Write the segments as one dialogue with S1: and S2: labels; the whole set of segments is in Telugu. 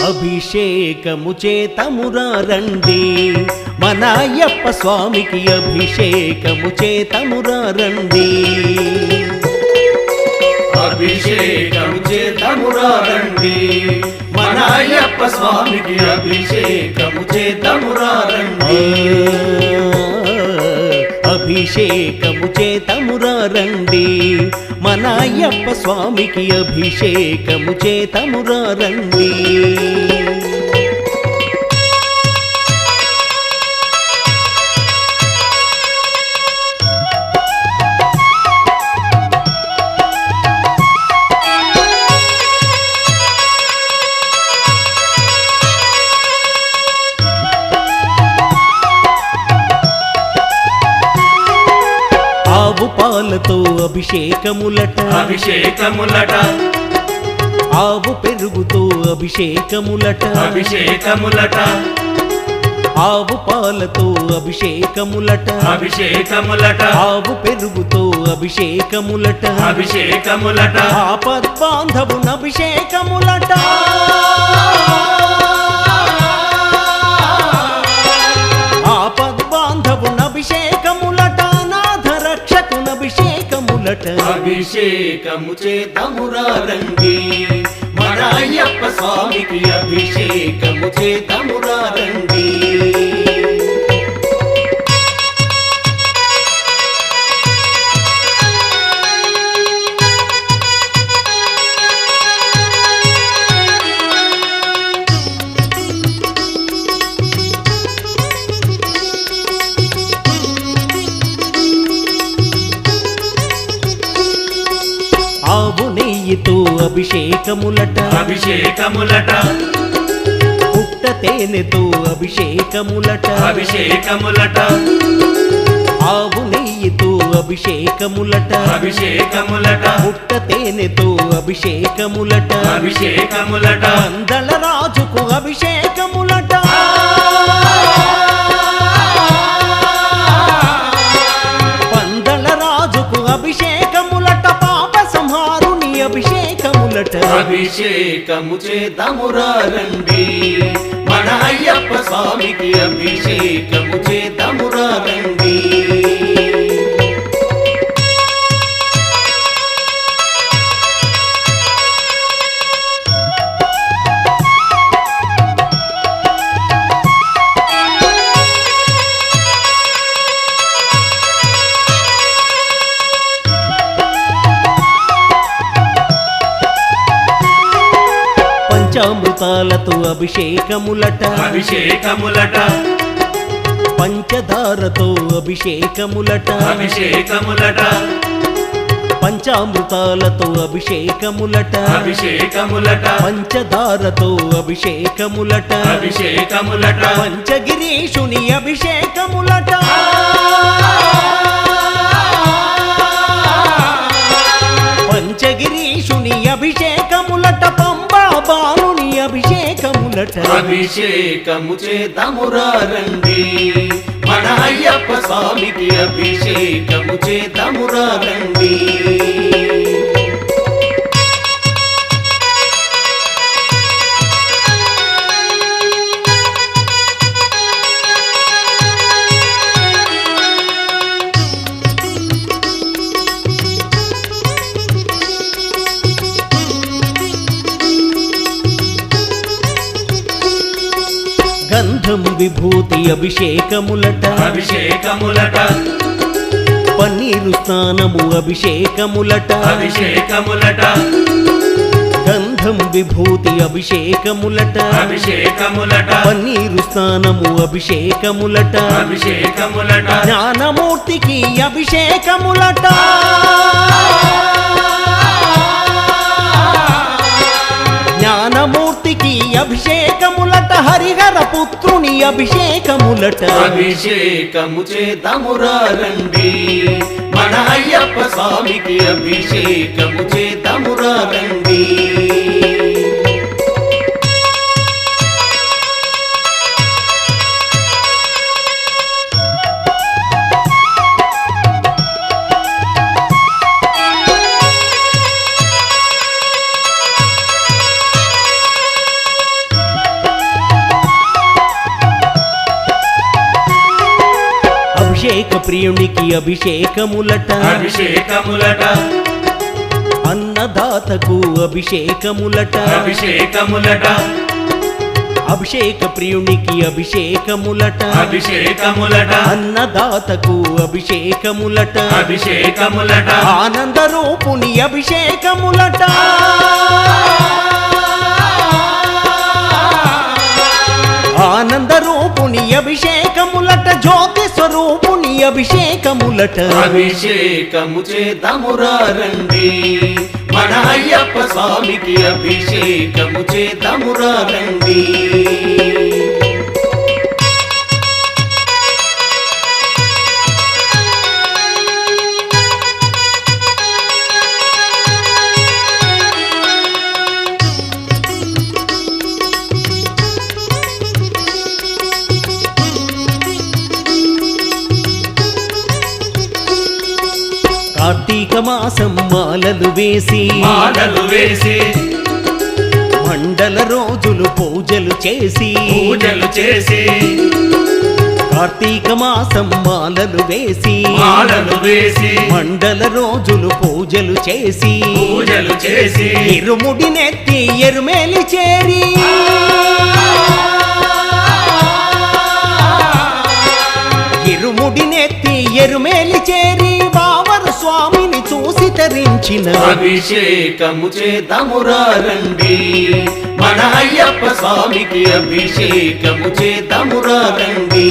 S1: అభిషేకము చేతమురా రండి మన అయ్యప్ప స్వామికి అభిషేకము చేతమురా రండి
S2: అభిషేకము చేతమురా రండి మన అయ్యప్ప స్వామికి అభిషేకము చేతమురా రండి
S1: అభిషేకము చేతమురా రండి మన అయ్యప్ప స్వామికి అభిషేకము చేతమురా రండి ఆవు పాలతో అభిషేకములట
S2: అభిషేకములట
S1: ఆవు పెరుగుతో అభిషేకములట
S2: అభిషేకములట
S1: ఆవు పాలతో అభిషేకములట
S2: అభిషేకములట
S1: ఆవు పెరుగుతో అభిషేకములట
S2: అభిషేకములట
S1: ఆపద్బాంధవున అభిషేకములట ఆపద్బాంధవున అభిషేకములట నాథ రక్షకున అభిషేకములట
S2: అభిషేకము చేతమురా రండి మన అయ్యప్ప స్వామికి అభిషేకము చేతమురా రండి
S1: ఆవు నెయ్యితో అభిషేకములట
S2: అభిషేకములట
S1: పుట్ట తేనెతో అభిషేకములట
S2: అభిషేకములట
S1: ఆవు నెయ్యితో అభిషేకములట
S2: అభిషేకములట
S1: పుట్ట తేనెతో అభిషేకములట
S2: అభిషేకములట
S1: అందల రాజుకు అభిషేకములట పందల రాజుకు అభిషేకములట పాప సంహారుని అభిషేకములట
S2: అభిషేకము చేతమురా రండి మన అయ్యప్ప స్వామికి అభిషేకము చేతమురా రండి
S1: పంచామృతాలతో అభిషేకములట
S2: అభిషేకములట
S1: పంచదారతో అభిషేకములట
S2: అభిషేకములట
S1: పంచామృతాలతో అభిషేకములట
S2: అభిషేకములట
S1: పంచదారతో అభిషేకములట
S2: అభిషేకములట
S1: పంచగిరీషుని అభిషేకములట పంచగిరీషుని అభిషేకములట పంబా బాలుని అభిషేకములట
S2: అభిషేకము చేతమురా రండి మన అయ్యప్ప స్వామికి అభిషేకము చేతమురా రండి
S1: గంధం విభూతి అభిషేకములట
S2: అభిషేకములట
S1: పన్నీరు స్నానము అభిషేకములట
S2: అభిషేకములట
S1: గంధం విభూతి అభిషేకములట
S2: అభిషేకములట
S1: పన్నీరు స్నానము అభిషేకములట
S2: అభిషేకములట
S1: జ్ఞానమూర్తికి అభిషేకములట జ్ఞానమూర్తికి అభిషేకములట హరిహర పుత్రుని అభిషేకములట
S2: అభిషేకము చేతమురా రండి మన అయ్యప్ప స్వామికి అభిషేకము చేతమురా రండి
S1: అభిషేక ప్రియునికి అభిషేకములట
S2: అభిషేకములట
S1: అన్నదాతకు అభిషేకములట
S2: అభిషేకములట
S1: అభిషేక ప్రియునికి అభిషేకములట
S2: అభిషేకములట
S1: అన్నదాతకు అభిషేకములట
S2: అభిషేకములట
S1: ఆనంద రూపుని అభిషేకములట ఆనంద రూపుని అభిషేకములట జ్యోతి స్వరూపుని అభిషేకములట
S2: అభిషేకము చేద్దామురా రండి మన అయ్యప్ప స్వామికి అభిషేకము చేద్దామురా రండి
S1: కార్తీక మాసం మాలలు వేసి
S2: మాలలు వేసి
S1: మండల రోజులు పూజలు చేసి
S2: పూజలు చేసి
S1: కార్తీక మాసం మాలలు వేసి
S2: మాలలు వేసి
S1: మండల రోజులు పూజలు చేసి
S2: పూజలు చేసి
S1: ఇరుముడి నెత్తి ఎరుమేలి చేరి ఇరుముడి నెత్తి ఎరుమేలి చేరి బావరు స్వామిని చూసి తరించిన
S2: అభిషేకము చేద్దామురా రండి మన అయ్యప్ప స్వామికి అభిషేకము చేద్దామురా రండి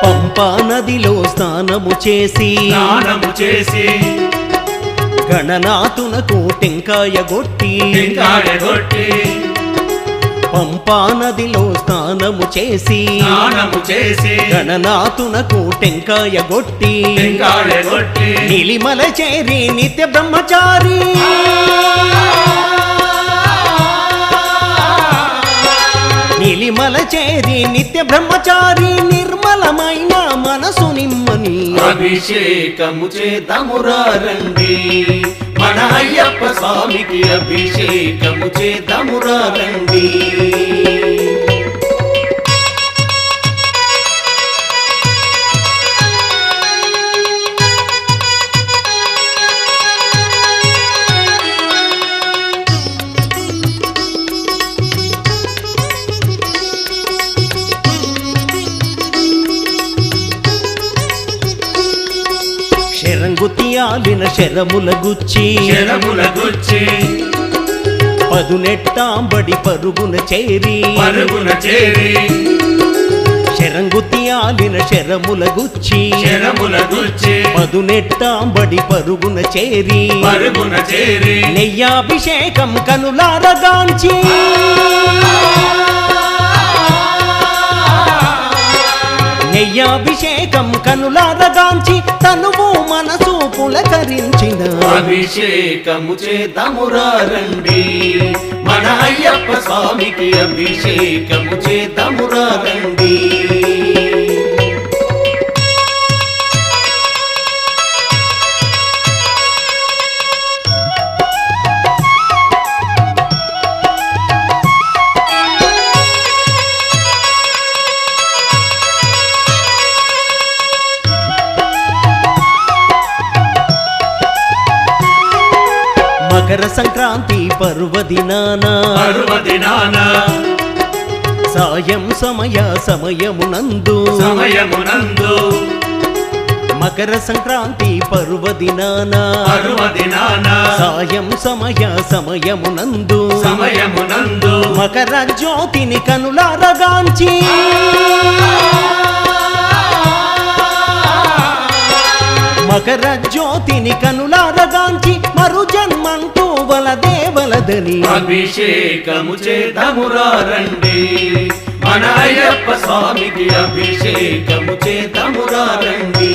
S1: పంపా నదిలో స్నానము చేసి
S2: స్నానము చేసి
S1: గణనాథునకు టెంకాయ గొట్టి
S2: టెంకాయ కొట్టి
S1: పంపా నదిలో స్నానము చేసి
S2: స్నానము చేసి
S1: గణనాథునకు టెంకాయ గొట్టి
S2: టెంకాయ కొట్టి
S1: నీలిమల చేరి నిత్య బ్రహ్మచారి నీలిమల చేరి నిత్య బ్రహ్మచారి నిర్మలమైన మనసు నిమ్మని
S2: అభిషేకము చేద్దామురా రండి మన అయ్యప్ప స్వామికి అభిషేకము చేద్దామురా రండి
S1: శరంగుతియాలిన శరముల గుచ్చి
S2: శరముల గుచ్చి
S1: పదునెట్టాంబడి పరుగున చేరి
S2: పరుగున చేరి
S1: శరంగుతియాలిన శరముల గుచ్చి
S2: శరముల గుచ్చి
S1: పదునెట్టాంబడి పరుగున చేరి
S2: పరుగున చేరి
S1: నెయ్యాభిషేకం కనులారగాంచి నెయ్యాభిషేకం కనులారగాంచి తనువు మనసు పులకరించిన
S2: అభిషేకము చేద్దామురా రండి మన అయ్యప్ప స్వామికి అభిషేకము చేద్దామురా రండి
S1: మకర సంక్రాంతి పర్వదినాన
S2: పర్వదినాన
S1: సాయం సమయమునందు
S2: సమయమునందు
S1: మకర సంక్రాంతి పర్వదినాన
S2: పర్వదినాన
S1: సాయం సమయమునందు
S2: సమయమునందు
S1: మకర జ్యోతిని కనులారగాంచి మకర జ్యోతిని కనులారగాంచి మరు జన్మంటూ వలదేవలదని
S2: అభిషేకము చేద్దామురా రండి మన అయ్యప్ప స్వామికి అభిషేకము చేద్దామురా రండి